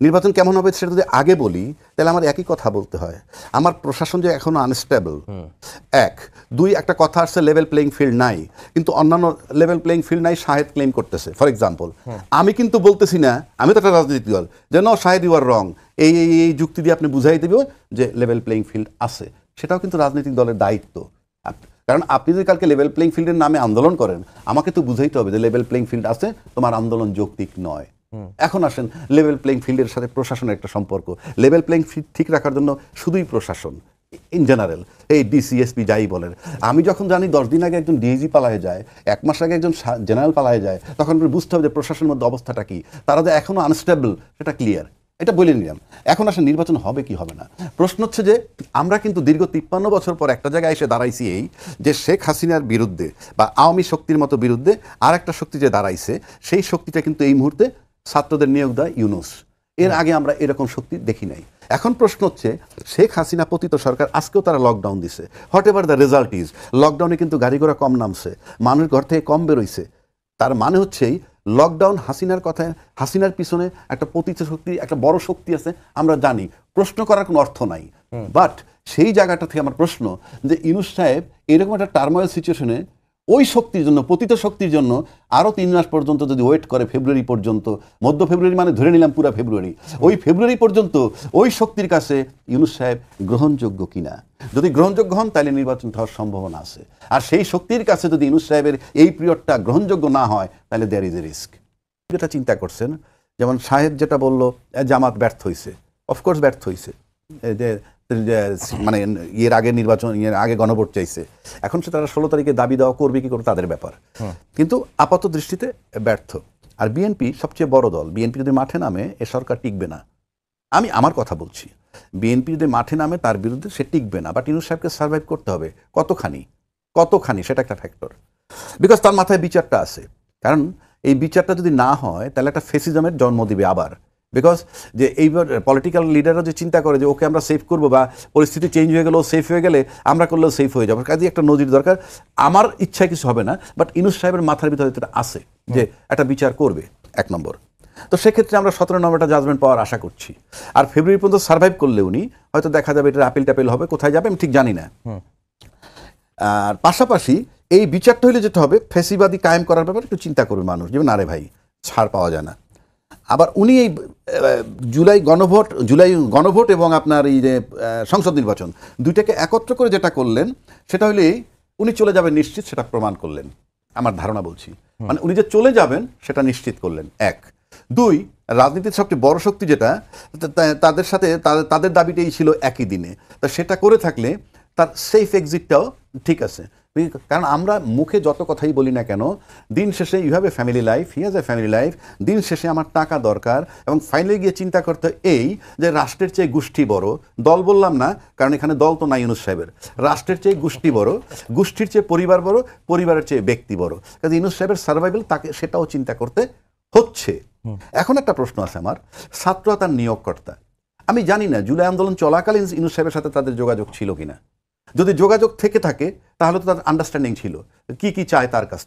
নির্বাচন কেমন হবে সেটা যদি আগে বলি তাহলে আমার একই কথা বলতে হয়। আমার প্রশাসন যে এখনো আনস্টেবল, এক। দুই, একটা কথা আসছে লেভেল প্লেইং ফিল্ড নাই, কিন্তু অন্যান্য লেভেল প্লেইং ফিল্ড নাই শাহেদ ক্লেম করতেছে। ফর এক্সাম্পল, আমি কিন্তু বলতেছি না, আমি তো একটা রাজনৈতিক দল, যে ন শাহেদ ইউ আর রং, এই যুক্তি দিয়ে আপনি বুঝাই দেবে যে লেভেল প্লেইং ফিল্ড আছে। সেটাও কিন্তু রাজনৈতিক দলের দায়িত্ব। কারণ আপনি যদি কালকে লেভেল প্লেইং ফিল্ডের নামে আন্দোলন করেন, আমাকে তো বুঝাইতে হবে যে লেভেল প্লেইং ফিল্ড আছে, তোমার আন্দোলন যৌক্তিক নয়। এখন আসেন লেভেল প্লেইং ফিল্ডের সাথে প্রশাসনের একটা সম্পর্ক। লেভেল প্লেইং ফিল্ড ঠিক রাখার জন্য শুধুই প্রশাসন ইন জেনারেল, এই ডিসিএসপি যাই বলেন। আমি যখন জানি 10 দিন আগে একজন ডিআইজি পালায় যায়, 1 মাস আগে একজন জেনারেল পালায় যায়, তখন বুঝতে হবে যে প্রশাসনের মধ্যে অবস্থাটা কি, তারা যে এখনো আনস্টেবল সেটা ক্লিয়ার। এটা বলে নিলাম। এখন আসলে নির্বাচন হবে কি হবে না, প্রশ্ন হচ্ছে যে আমরা কিন্তু দীর্ঘ 53 বছর পর একটা জায়গায় এসে দাঁড়াইছি, এই যে শেখ হাসিনার বিরুদ্ধে বা আওয়ামী শক্তির মতো বিরুদ্ধে আর একটা শক্তি যে দাঁড়াইছে, সেই শক্তিটা কিন্তু এই মুহূর্তে ছাত্রদের নিয়োগ দেয় ইউনূস। এর আগে আমরা এরকম শক্তি দেখি নাই। এখন প্রশ্ন হচ্ছে, শেখ হাসিনা পতিত সরকার, আজকেও তারা লকডাউন দিছে, what ever the result is, লকডাউনে কিন্তু গাড়ি ঘোড়া কম নামছে, মানুষ ঘর থেকে কম বেরোইছে। তার মানে হচ্ছেই লকডাউন হাসিনার কথায়, হাসিনার পিছনে একটা পতিত শক্তি, একটা বড় শক্তি আছে, আমরা জানি, প্রশ্ন করার কোনো অর্থ নাই। বাট সেই জায়গাটা থেকে আমার প্রশ্ন যে ইউনূস সাহেব এরকম একটা টার্মোয়েল সিচুয়েশনে ওই শক্তির জন্য, পতিত শক্তির জন্য আরও 3 মাস পর্যন্ত যদি ওয়েট করে, ফেব্রুয়ারি পর্যন্ত, মধ্য ফেব্রুয়ারি মানে ধরে নিলাম পুরো ফেব্রুয়ারি, ওই ফেব্রুয়ারি পর্যন্ত ওই শক্তির কাছে ইউনূস সাহেব গ্রহণযোগ্য কিনা, যদি গ্রহণযোগ্য হন তাহলে নির্বাচন হওয়ার সম্ভাবনা আছে। আর সেই শক্তির কাছে যদি ইউনূস সাহেবের এই পিরিয়ডটা গ্রহণযোগ্য না হয়, তাহলে দেয়ার ইজ এ রিস্ক। যেটা চিন্তা করছেন, যেমন সাহেব যেটা বললো জামাত ব্যর্থ হয়েছে, অফকোর্স ব্যর্থ হয়েছে, যে মানে এর আগে নির্বাচন, এর আগে গণভোট চাইছে, এখন সে তারা 16 তারিখে দাবি দেওয়া করবে কি করে তাদের ব্যাপার, কিন্তু আপাত দৃষ্টিতে ব্যর্থ। আর বিএনপি সবচেয়ে বড় দল, বিএনপি যদি মাঠে নামে এ সরকার টিকবে না। আমি আমার কথা বলছি, বিএনপি যদি মাঠে নামে তার বিরুদ্ধে সে টিকবে না, বাট ইউনূস সাহেবকে সার্ভাইভ করতে হবে। কতখানি সেটা একটা ফ্যাক্টর, বিকজ তার মাথায় বিচারটা আছে। কারণ এই বিচারটা যদি না হয় তাহলে একটা ফেসিজমের জন্ম দিবে আবার। বিকজ যে এইবার পলিটিক্যাল লিডাররা যে চিন্তা করে যে ওকে আমরা সেভ করবো, বা পরিস্থিতি চেঞ্জ হয়ে গেলেও সেফ হয়ে গেলে আমরা করলেও সেফ হয়ে যাবো, কাজে একটা নজির দরকার। আমার ইচ্ছায় কিছু হবে না, বাট ইউনূস সাহেবের মাথার ভিতরে এটা আছে যে একটা বিচার করবে, 1 নম্বর। তো সেক্ষেত্রে আমরা 17 নম্বরটা জাজমেন্ট পাওয়ার আশা করছি। আর ফেব্রুয়ারি পর্যন্ত সার্ভাইভ করলে উনি হয়তো দেখা যাবে এটা আপিল টাপিল হবে, কোথায় যাবে আমি ঠিক জানি না। আর পাশাপাশি এই বিচারটা হইলে যেটা হবে, ফেসিবাদী কায়েম করার ব্যাপারে একটু চিন্তা করবে মানুষ, যেমন আরে ভাই ছাড় পাওয়া যায় না। আবার উনি এই জুলাই গণভোট এবং আপনার এই যে সংসদ নির্বাচন, দুইটাকে একত্র করে যেটা করলেন, সেটা হলে উনি চলে যাবেন নিশ্চিত, সেটা প্রমাণ করলেন। আমার ধারণা বলছি, মানে উনি যে চলে যাবেন সেটা নিশ্চিত করলেন, 1। 2, রাজনীতির সবচেয়ে বড় শক্তি যেটা, তাদের সাথে তাদের দাবিটাই ছিল একই দিনে, তা সেটা করে থাকলে তার সেফ এক্সিটটাও ঠিক আছে। কারণ আমরা মুখে যত কথাই বলি না কেন, দিন শেষে you have a family life, he has a family life, দিন শেষে আমার টাকা দরকার, এবং ফাইনালি গিয়ে চিন্তা করতে এই যে রাষ্ট্রের চেয়ে গোষ্ঠী বড়, দল বললাম না কারণ এখানে দল তো নাই ইউনূস সাহেবের, রাষ্ট্রের চেয়ে গোষ্ঠী বড়, গোষ্ঠীর চেয়ে পরিবার বড়, পরিবারের চেয়ে ব্যক্তি বড়, কাজে ইউনূস সাহেবের সার্ভাইভাল তাকে সেটাও চিন্তা করতে হচ্ছে। এখন একটা প্রশ্ন আছে আমার, ছাত্ররা তার নিয়োগকর্তা, আমি জানি না জুলাই আন্দোলন চলাকালীন ইউনূস সাহেবের সাথে তাদের যোগাযোগ ছিল কিনা, যদি যোগাযোগ থেকে থাকে তাহলে তো তার আন্ডারস্ট্যান্ডিং ছিল কি চায় তার কাছ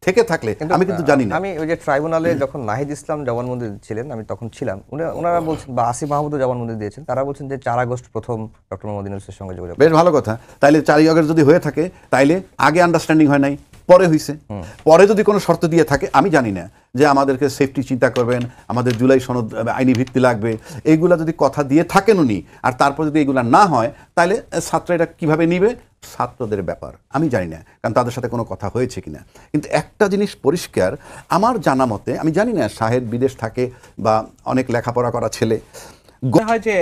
থেকে থাকলে আমি কিন্তু জানি না। আমি ওই যে ট্রাইব্যুনালে যখন নাহিদ ইসলাম জবানবন্দি ছিলেন, আমি তখন ছিলাম, ওনারা বলছেন, বা আসিফ মাহমুদও জবানবন্দি দিয়েছেন, তারা বলছেন যে 4 আগস্ট প্রথম ডক্টর মোহাম্মদ ইউনূসের সঙ্গে যোগাযোগ। বেশ ভালো কথা, তাইলে 4 আগস্ট যদি হয়ে থাকে তাইলে আগে আন্ডারস্ট্যান্ডিং হয় নাই, পরে হয়েছে। পরে যদি কোনো শর্ত দিয়ে থাকে, আমি জানি না যে আমাদেরকে সেফটি চিন্তা করবেন, আমাদের জুলাই সনদ আইনি ভিত্তি লাগবে, এইগুলা যদি কথা দিয়ে থাকেন উনি, আর তারপর যদি এগুলা না হয়, তাহলে ছাত্র এটা কীভাবে নিবে, ছাত্রদের ব্যাপার, আমি জানি না, কারণ তাদের সাথে কোনো কথা হয়েছে কিনা। কিন্তু একটা জিনিস পরিষ্কার, আমার জানা মতে, আমি জানি না শাহেদ বিদেশ থাকে বা অনেক লেখাপড়া করা ছেলে, হয় যে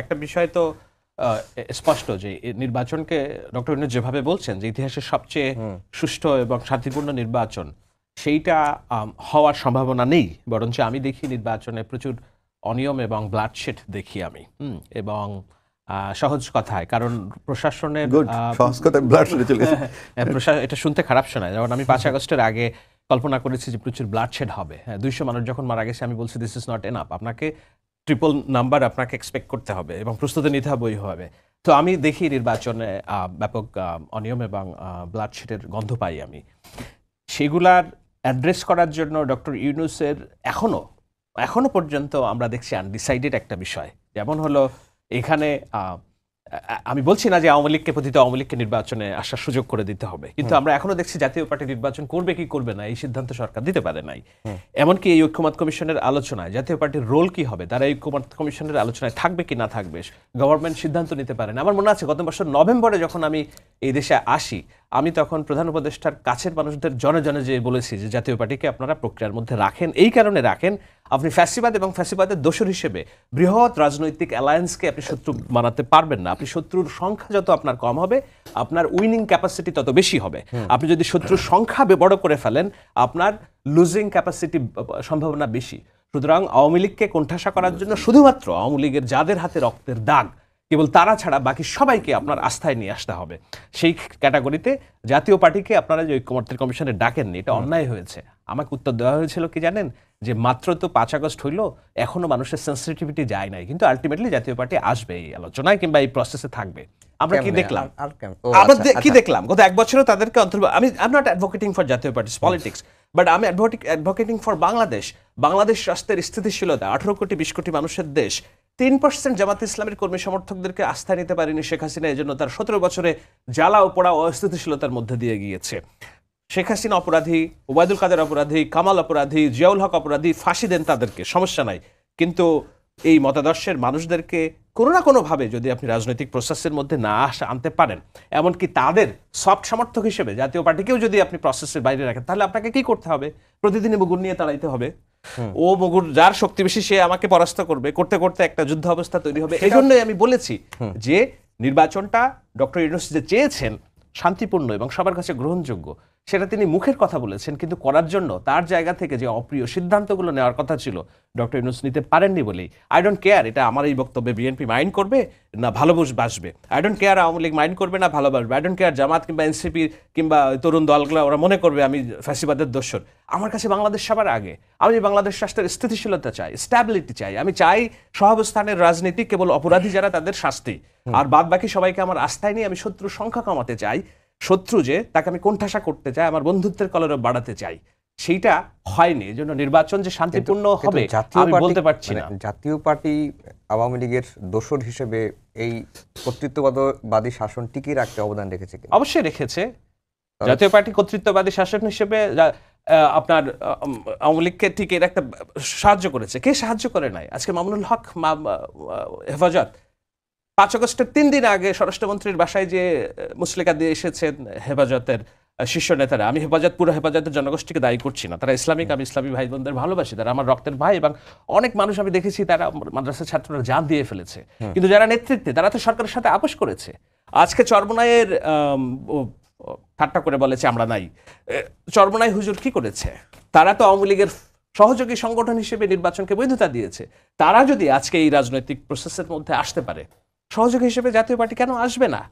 একটা বিষয় তো স্পষ্ট যে নির্বাচনকে ডক্টর ইউনূস যেভাবে বলছেন যে ইতিহাসের সবচেয়ে সুষ্ঠু এবং শান্তিপূর্ণ নির্বাচন, সেইটা হওয়ার সম্ভাবনা নেই, বরঞ্চ আমি দেখি নির্বাচনে প্রচুর অনিয়ম এবং ব্লাডশেড দেখি আমি। এবং সহজ কথায়, কারণ প্রশাসনের এটা শুনতে খারাপ শোনায়, যেমন আমি 5 আগস্টের আগে কল্পনা করেছি যে প্রচুর ব্লাডশেড হবে। 200 মানুষ যখন মারা গেছে, আমি বলছি দিস ইজ নট এনাফ, আপনাকে ট্রিপল নাম্বার আপনাকে এক্সপেক্ট করতে হবে এবং প্রস্তুতি নিতে হবে ওইভাবে। তো আমি দেখি নির্বাচনে ব্যাপক অনিয়ম এবং ব্লাডশেডের গন্ধ পাই আমি। সেগুলার অ্যাড্রেস করার জন্য ডক্টর ইউনূসের এখনও এখনো পর্যন্ত আমরা দেখছি আনডিসাইডেড একটা বিষয়। যেমন হলো এখানে আমি বলছি না যে আওয়ামী লীগকে পতিত আওয়ামী লীগকে নির্বাচনে আসার সুযোগ করে দিতে হবে, কিন্তু আমরা এখনো দেখছি জাতীয় পার্টি নির্বাচন করবে কি করবে না এই সিদ্ধান্ত সরকার দিতে পারে নাই। এমনকি এই ঐক্যমত কমিশনের আলোচনায় জাতীয় পার্টির রোল কি হবে, তারা এই ঐক্যমত কমিশনের আলোচনায় থাকবে কি না থাকবে, গভর্নমেন্ট সিদ্ধান্ত নিতে পারে না। আমার মনে আছে গত বছর নভেম্বরে যখন আমি এই দেশে আসি, আমি তখন প্রধান উপদেষ্টার কাছের মানুষদের জনে জনে যে বলেছি যে জাতীয় পার্টিকে আপনারা প্রক্রিয়ার মধ্যে রাখেন, এই কারণে রাখেন আপনি ফ্যাসিবাদ এবং ফ্যাসিবাদের দোসর হিসেবে বৃহৎ রাজনৈতিক অ্যালায়েন্সকে আপনি শত্রু বানাতে পারবেন না। আপনি শত্রুর সংখ্যা যত আপনার কম হবে, আপনার উইনিং ক্যাপাসিটি তত বেশি হবে। আপনি যদি শত্রুর সংখ্যা বড় করে ফেলেন, আপনার লুজিং ক্যাপাসিটি সম্ভাবনা বেশি। সুতরাং আওয়ামী লীগকে কোণঠাসা করার জন্য শুধুমাত্র আওয়ামী লীগের যাদের হাতে রক্তের দাগ, কেবল তারা ছাড়া বাকি সবাইকে আপনার আস্থায় নিয়ে আসতে হবে। সেই ক্যাটাগরিতে জাতীয় পার্টিকে আপনারা যে ঐক্যমত্য কমিশনে ডাকেননি, এটা অন্যায় হয়েছে। আমাকে উত্তর দেওয়া হয়েছিল কি জানেন, যে মাত্র তো 5 আগস্ট হইলো, এখনো মানুষের সেন্সিটিভিটি যায় নাই, কিন্তু আলটিমেটলি জাতীয় পার্টি আসবে এই আলোচনায় কিংবা এই প্রসেসে থাকবে। আমরা কি দেখলাম, আমরা কি দেখলাম গত 1 বছরও তাদেরকে আমি নট অ্যাডভোকেটিং ফর জাতীয় পার্টিস পলিটিক্স, বাট আমি অ্যাডভোকেটিং ফর বাংলাদেশ রাষ্ট্রের স্থিতিশীলতা। 18 কোটি 20 কোটি মানুষের দেশ, 3% জামাত ইসলামের কর্মী সমর্থকদেরকে আস্থা নিতে পারেনি শেখ হাসিনা, এই জন্য তার 17 বছরে জ্বালা ও পোড়া অস্থিতিশীলতার মধ্যে দিয়ে গিয়েছে। শেখ হাসিনা অপরাধী, ওবায়দুল কাদের অপরাধী, কামাল অপরাধী, জিয়াউল হক অপরাধী, ফাঁসি দেন তাদেরকে, সমস্যা নাই। কিন্তু এই মতাদর্শের মানুষদেরকে কোনো না কোনোভাবে যদি আপনি রাজনৈতিক প্রসেসের মধ্যে না আনতে পারেন, এমনকি তাদের সফট সমর্থক হিসেবে জাতীয় পার্টিকেও যদি আপনি প্রসেসের বাইরে রাখেন, তাহলে আপনাকে কি করতে হবে? প্রতিদিনই মুগুর নিয়ে তাড়াইতে হবে। ও মুগুর যার শক্তি বেশি সে আমাকে পরাস্ত করবে, করতে করতে একটা যুদ্ধ অবস্থা তৈরি হবে। এই জন্যই আমি বলেছি যে নির্বাচনটা ডক্টর ইউনূস যে চেয়েছেন শান্তিপূর্ণ এবং সবার কাছে গ্রহণযোগ্য, সেটা তিনি মুখের কথা বলেছেন, কিন্তু করার জন্য তার জায়গা থেকে যে অপ্রিয় সিদ্ধান্তগুলো নেওয়ার কথা ছিল ডক্টর ইউনূস নিতে পারেননি বলেই। আই ডোন্ট কেয়ার এটা আমার এই বক্তব্যে বিএনপি মাইন্ড করবে না ভালোবাসবে, I don't care Awami League mind করবে না ভালোবাসবে, আই ডোন্ট কেয়ার জামাত কিংবা এনসিপি কিংবা তরুণ দলগুলো ওরা মনে করবে আমি ফ্যাসিবাদের দোসর। আমার কাছে বাংলাদেশ সবার আগে। আমি বাংলাদেশ রাষ্ট্রের স্থিতিশীলতা চাই, স্ট্যাবিলিটি চাই। আমি চাই সহাবস্থানের রাজনীতি, কেবল অপরাধী যারা তাদের শাস্তি, আর বাদ বাকি সবাইকে আমার আস্থায় নিয়ে আমি শত্রুর সংখ্যা কমাতে চাই। শত্রু যে তাকে আমি কোণঠাসা করতে চাই, আমার বন্ধুত্বের কলরব বাড়াতে চাই, সেইটা হয়নি। এই জন্য নির্বাচন যে শান্তিপূর্ণ হবে আমি বলতে পারছি না। জাতীয় পার্টি আওয়ামী লীগের দোসর হিসেবে এই কর্তৃত্ববাদী শাসন টিকিয়ে রাখতে অবদান রেখেছে, অবশ্যই রেখেছে। জাতীয় পার্টি কর্তৃত্ববাদী শাসন হিসেবে আপনার আওয়ামী লীগকে টিকিয়ে রাখতে সাহায্য করেছে। কে সাহায্য করে নাই? আজকে মামুনুল হক হেফাজত 5 আগস্টের 3 দিন আগে স্বরাষ্ট্রমন্ত্রীর বাসায় যে মুসলিকা দিয়ে এসেছেন হেফাজতের শীর্ষ নেতারা। আমি পুরো হেফাজতের জনগোষ্ঠীকে দায়ী করছি না, তারা ইসলামিক, আমি ইসলামী ভাই বোনদের ভালোবাসি, তারা আমার রক্তের ভাই, এবং অনেক মানুষ আমি দেখেছি তারা মাদ্রাসার ছাত্ররা জান দিয়ে ফেলেছে, কিন্তু যারা নেতৃত্বে তারা তো সরকারের সাথে আপোষ করেছে। আজকে চরমোনাইয়ের ঠাট্টা করে বলেছে আমরা নাই, চরমোনাই হুজুর কি করেছে? তারা তো আওয়ামী লীগের সহযোগী সংগঠন হিসেবে নির্বাচনকে বৈধতা দিয়েছে। তারা যদি আজকে এই রাজনৈতিক প্রসেসের মধ্যে আসতে পারে, সহযোগী হিসেবে জাতীয় পার্টি কেন আসবে না?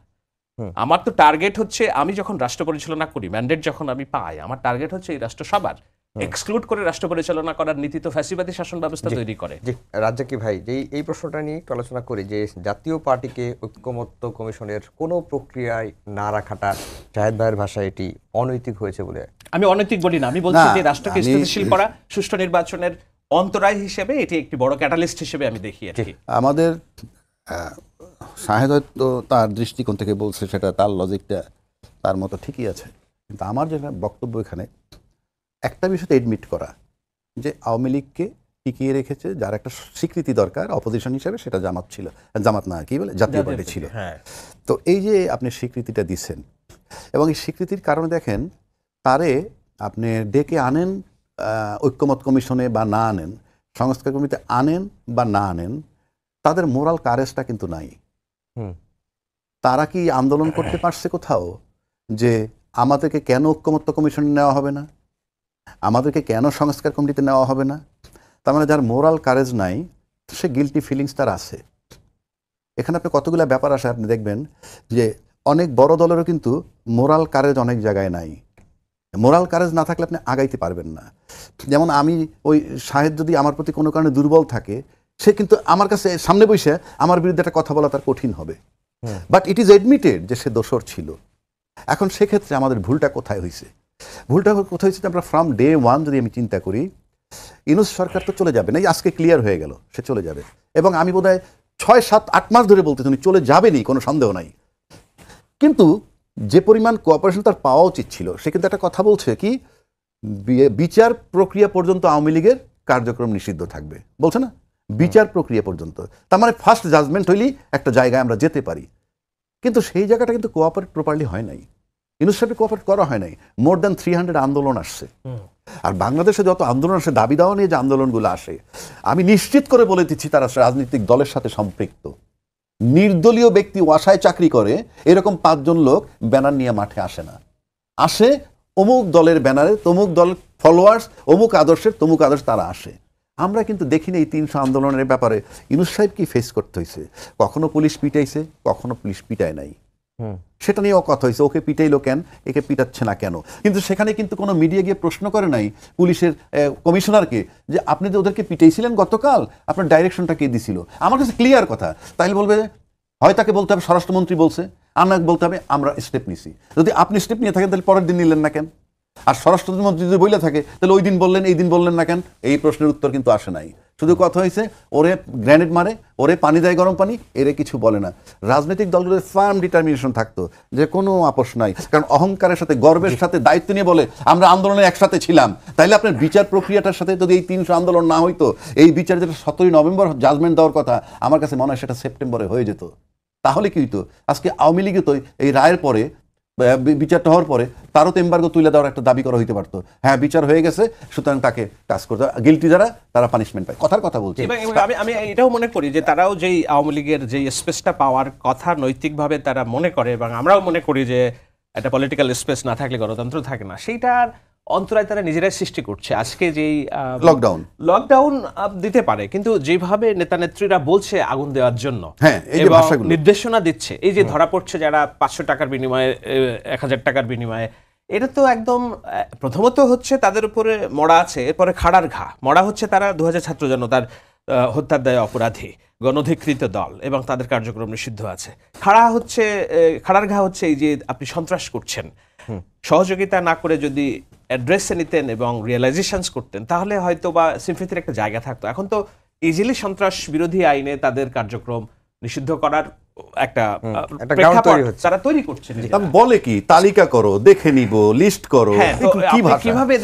আমার তো টার্গেট হচ্ছে, আমি যখন রাষ্ট্র পরিচালনা করি, ম্যান্ডেট যখন আমি পাই, আমার টার্গেট হচ্ছে এই রাষ্ট্র সবার, এক্সক্লুড করে রাষ্ট্র পরিচালনা করার নীতি তো ফ্যাসিবাদী শাসন ব্যবস্থা তৈরি করে। জি রাজ্জাকি ভাই, যে এই প্রশ্নটা নিয়ে একটু আলোচনা করি, যে জাতীয় পার্টিকে ঐক্যমত্য কমিশনের কোনো প্রক্রিয়ায় না রাখাটা জাহেদ ভাইয়ের ভাষায় এটি অনৈতিক হয়েছে বলে। আমি অনৈতিক বলি না, আমি বলছি যে রাষ্ট্রকে স্থিতিশীল করা, সুষ্ঠু নির্বাচনের অন্তরায় হিসেবে এটি একটি বড় ক্যাটালিস্ট হিসেবে আমি দেখি আর কি। আমাদের শাহেদ হয়তো তার দৃষ্টিকোণ থেকে বলছে, সেটা তার লজিকটা তার মতো ঠিকই আছে, কিন্তু আমার যেটা বক্তব্য এখানে একটা বিষয়তে এডমিট করা যে আওয়ামী লীগকে টিকিয়ে রেখেছে যার একটা স্বীকৃতি দরকার অপোজিশন হিসেবে, সেটা জামাত ছিল, জামাত না কি বলে জাতীয় পার্টি ছিল। তো এই যে আপনি স্বীকৃতিটা দিচ্ছেন, এবং এই স্বীকৃতির কারণে দেখেন তারে আপনি ডেকে আনেন ঐক্যমত কমিশনে বা না আনেন, সংস্কার কমিটিতে আনেন বা না আনেন, তাদের মোরাল কারেজটা কিন্তু নাই। তারা কি আন্দোলন করতে পারছে কোথাও যে আমাদেরকে কেন ঐক্যমত্য কমিশনে নেওয়া হবে না, আমাদেরকে কেন সংস্কার কমিটিতে নেওয়া হবে না? তার মানে যার মোরাল কারেজ নাই, সে গিলটি ফিলিংস তার আছে। এখানে আপনি কতগুলো ব্যাপার আসে, আপনি দেখবেন যে অনেক বড় দলেরও কিন্তু মোরাল কারেজ অনেক জায়গায় নাই। মোরাল কারেজ না থাকলে আপনি আগাইতে পারবেন না। যেমন আমি ওই শাহেদ যদি আমার প্রতি কোনো কারণে দুর্বল থাকে, সে কিন্তু আমার কাছে সামনে বসে আমার বিরুদ্ধে একটা কথা বলা তার কঠিন হবে, বাট ইট ইজ এডমিটেড যে সে দোষর ছিল। এখন সেক্ষেত্রে আমাদের ভুলটা কোথায় হয়েছে? ভুলটা কোথায় হয়েছে? আমরা ফ্রম ডে ওয়ান যদি আমি চিন্তা করি, ইউনূস সরকার তো চলে যাবে না, এই আজকে ক্লিয়ার হয়ে গেল সে চলে যাবে, এবং আমি বোধহয় 6, 7, 8 মাস ধরে বলতে উনি চলে যাবেনই, কোনো সন্দেহ নাই। কিন্তু যে পরিমাণ কোঅপারেশন তার পাওয়া উচিত ছিল, সে কিন্তু একটা কথা বলছে কি, বিচার প্রক্রিয়া পর্যন্ত আওয়ামী লীগের কার্যক্রম নিষিদ্ধ থাকবে, বলছে না, বিচার প্রক্রিয়া পর্যন্ত। তার মানে ফার্স্ট জাজমেন্ট হইলেই একটা জায়গায় আমরা যেতে পারি, কিন্তু সেই জায়গাটা কিন্তু কোঅপারেট প্রপারলি হয় নাই, ইউনূস সাহেবের কোঅপারেট করা হয় নাই। মোর দ্যান 300 আন্দোলন আসছে, আর বাংলাদেশে যত আন্দোলন আসে, দাবি দাওয়া নিয়ে যে আন্দোলনগুলো আসে, আমি নিশ্চিত করে বলে দিচ্ছি তারা রাজনৈতিক দলের সাথে সম্পৃক্ত। নির্দলীয় ব্যক্তি ওয়াসায় চাকরি করে এরকম 5 জন লোক ব্যানার নিয়ে মাঠে আসে না, আসে অমুক দলের ব্যানারে, তমুক দল ফলোয়ার্স, অমুক আদর্শের তমুক আদর্শ, তারা আসে। আমরা কিন্তু দেখিনি এই 300 আন্দোলনের ব্যাপারে ইউনূস সাহেব কি ফেস করতে হয়েছে। কখনো পুলিশ পিটাইছে, কখনো পুলিশ পিটায় নাই, সেটা নিয়েও কথা হয়েছে, ওকে পিটাইলো কেন, একে পিটাচ্ছে না কেন। কিন্তু সেখানে কিন্তু কোনো মিডিয়া গিয়ে প্রশ্ন করে নাই পুলিশের কমিশনারকে যে আপনি যে ওদেরকে পিটাইছিলেন গতকাল, আপনার ডাইরেকশনটা কে দিছিল। আমার কাছে ক্লিয়ার কথা, তাইলে বলবে হয় তাকে বলতে হবে স্বরাষ্ট্রমন্ত্রী বলছে, আমাকে বলতে হবে আমরা স্টেপ নিছি। যদি আপনি স্টেপ নিয়ে থাকেন তাহলে পরের দিন নিলেন না কেন, আর স্বরাষ্ট্রমন্ত্রী যদি বইলে থাকে তাহলে ওই দিন বললেন এই দিন বললেন না কেন। এই প্রশ্নের উত্তর কিন্তু আসে নাই, শুধু কথা হয়েছে ওরে গ্রেনেড মারে, ওরে পানি দেয় গরম পানি, এরে কিছু বলে না। রাজনৈতিক দলগুলোর ফার্ম ডিটারমিনেশন থাকতো যে কোনো আপোষ নাই, কারণ অহংকারের সাথে গর্বের সাথে দায়িত্ব নিয়ে বলে আমরা আন্দোলনে একসাথে ছিলাম। তাইলে আপনার বিচার প্রক্রিয়াটার সাথে যদি এই 300 আন্দোলন না হইতো, এই বিচার যেটা 17 নভেম্বর জাজমেন্ট দেওয়ার কথা, আমার কাছে মনে হয় সেটা সেপ্টেম্বরে হয়ে যেত। তাহলে কি হইতো, আজকে আওয়ামী লীগে তো এই রায়ের পরে, বিচারটা হওয়ার পরে তারও তো এমবার্গো তুলে দেওয়ার একটা দাবি করা হইতে পারতো, হ্যাঁ বিচার হয়ে গেছে সুতরাং তাকে কাজ করতে, গিলটি যারা তারা পানিশমেন্ট পায়, কথার কথা বলছি। আমি এটাও মনে করি যে তারাও যেই আওয়ামী লীগের যেই স্পেসটা পাওয়ার কথা নৈতিকভাবে তারা মনে করে, এবং আমরাও মনে করি যে একটা পলিটিক্যাল স্পেস না থাকলে গণতন্ত্র থাকে না, সেইটার অন্তরায় তারা নিজেরাই সৃষ্টি করছে। আজকে যেই লকডাউন দিতে পারে, কিন্তু যেভাবে নেতা নেত্রীরা বলছে আগুন দেওয়ার জন্য, এবং নির্দেশনা দিচ্ছে, এই যে ধরা পড়ছে যারা 500 টাকার বিনিময়ে, 1000 টাকার বিনিময়ে, এটা তো একদম প্রথমত হচ্ছে তাদের উপরে মরা আছে, এরপরে খাড়ার ঘা মরা হচ্ছে। তারা 2000 ছাত্র জনতার হত্যার দায়ে অপরাধী, গণধিকৃত দল, এবং তাদের কার্যক্রম নিষিদ্ধ আছে। খাড়ার ঘা হচ্ছে এই যে আপনি সন্ত্রাস করছেন, সহযোগিতা না করে যদি অ্যাড্রেসে নিতেন এবং রিয়েলাইজেশনস করতেন, তাহলে হয়তো বা সিম্পথির একটা জায়গা থাকতো। এখন তো ইজিলি সন্ত্রাস বিরোধী আইনে তাদের কার্যক্রম নিষিদ্ধ করার একটা তারা তৈরি করছে। বলে কি তালিকা করো, দেখে নিব, লিস্ট করো, কিভাবে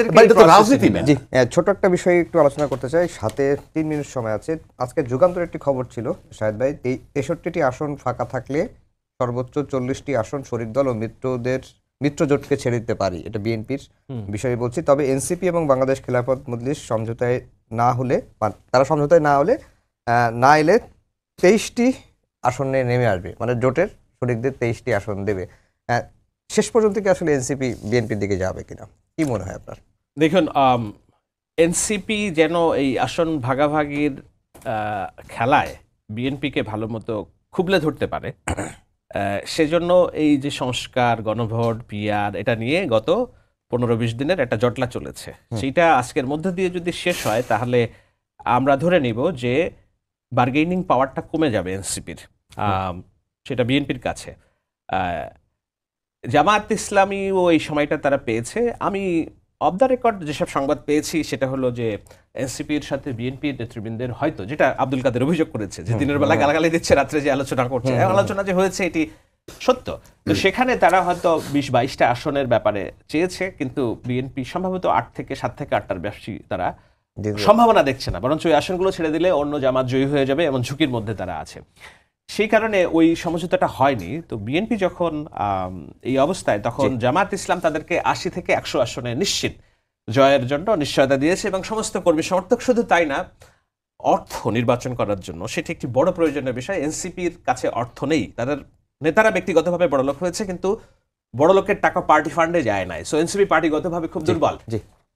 রাজনীতি না। জি, ছোট একটা বিষয় একটু আলোচনা করতে চাই, সাথে 3 মিনিট সময় আছে। আজকে যুগান্তর একটি খবর ছিল শাহেদ ভাই, এই 63টি আসন ফাঁকা থাকলে সর্বোচ্চ 40টি আসন শরিক দল ও মিত্র জোটকে ছেড়ে দিতে পারি, এটা বিএনপির বিষয়ে বলছি। তবে এনসিপি এবং বাংলাদেশ খেলাফত মজলিস সমঝোতায় না হলে, তারা সমঝোতায় না এলে 23টি আসনে নেমে আসবে, মানে জোটের শরিকদের 23টি আসন দেবে। শেষ পর্যন্ত কি আসলে এনসিপি বিএনপির দিকে যাবে কিনা, কি মনে হয় আপনার? দেখুন, এনসিপি যেন এই আসন ভাগাভাগির খেলায় বিএনপিকে ভালো মতো খুবলে ধরতে পারে, সেজন্য এই যে সংস্কার, গণভোট, পিআর, এটা নিয়ে গত 15-20 দিনের একটা জটলা চলেছে। সেইটা আজকের মধ্যে দিয়ে যদি শেষ হয়, তাহলে আমরা ধরে নিব যে বার্গেনিং পাওয়ারটা কমে যাবে এনসিপির, সেটা বিএনপির কাছে। জামায়াত ইসলামীও এই সময়টা তারা পেয়েছে। আমি অফ দ্য রেকর্ড যেসব সংবাদ পেয়েছি সেটা হলো যে এনসিপির সাথে বিএনপির নেতৃবৃন্দের হয়তো, যেটা আব্দুল কাদের অভিযোগ করেছে যে দিনের বেলা গালাগালি দিচ্ছে, রাত্রে যে আলোচনা করছে, আলোচনা যে হয়েছে এটি সত্য, তো সেখানে তারা হয়তো 20-22টা আসনের ব্যাপারে চেয়েছে, কিন্তু বিএনপি সম্ভবত 8 থেকে 8টার বেশি তারা সম্ভাবনা দেখছে না, বরঞ্চ ওই আসনগুলো ছেড়ে দিলে অন্য জামাত জয়ী হয়ে যাবে, এমন ঝুঁকির মধ্যে তারা আছে। সেই কারণে ওই সমঝোতাটা হয়নি। তো বিএনপি যখন এই অবস্থায়, তখন জামাত ইসলাম তাদেরকে 80 থেকে 100 আসনে নিশ্চিত জয়ের জন্য নিশ্চয়তা দিয়েছে, এবং সমস্ত কর্মী সমর্থক। শুধু তাই না, অর্থ নির্বাচন করার জন্য সেটি একটি বড় প্রয়োজনীয় বিষয়। এনসিপির কাছে অর্থ নেই, তাদের নেতারা ব্যক্তিগতভাবে বড়লোক হয়েছে, কিন্তু বড়লোকের টাকা পার্টি ফান্ডে যায় নাই। সো এনসিপি পার্টিগতভাবে খুব দুর্বল,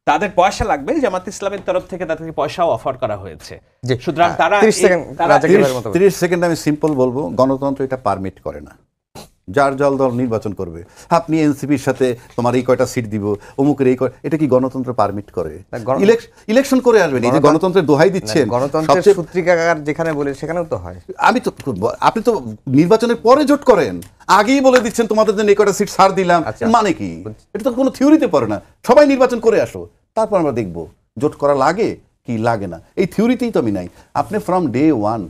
তাদের পয়সা লাগবে, জামাত ইসলামের তরফ থেকে তাদেরকে পয়সাও অফার করা হয়েছে। সুতরাং তারা 30 সেকেন্ড আমি সিম্পল বলবো, গণতন্ত্র এটা পারমিট করে না। যার জল দল নির্বাচন করবে, আপনি এনসিপির সাথে তোমার এই কয়টা সিট দিব, অমুকের এই এটা কি গণতন্ত্র পারমিট করে? ইলেকশন করে আসবেন, এই যে গণতন্ত্রের দোহাই দিচ্ছেন, গণতন্ত্রের সূত্রিকাগার যেখানে বলে সেখানেও তো হয়। আপনি তো নির্বাচনের পরে জোট করেন, আগেই বলে দিচ্ছেন তোমাদের জন্য এই কয়টা সিট ছাড় দিলাম, মানে কি? এটা তো কোনো থিওরিতে পড়ে না। সবাই নির্বাচন করে আসো, তারপর আমরা দেখবো জোট করা লাগে কি লাগে না, এই থিওরিতেই তো আমি নাই। আপনি ফ্রম ডে ওয়ান,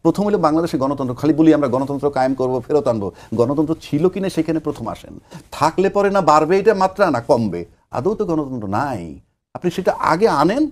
প্রথম হলে বাংলাদেশে গণতন্ত্র, খালি বলি আমরা গণতন্ত্র কায়েম করব, ফেরত আনবো, গণতন্ত্র ছিল কিনা সেখানে প্রথম আসেন। থাকলে পরে না বাড়বে এটা মাত্রা, না কমবে, আদৌ তো গণতন্ত্র নাই। আপনি সেটা আগে আনেন,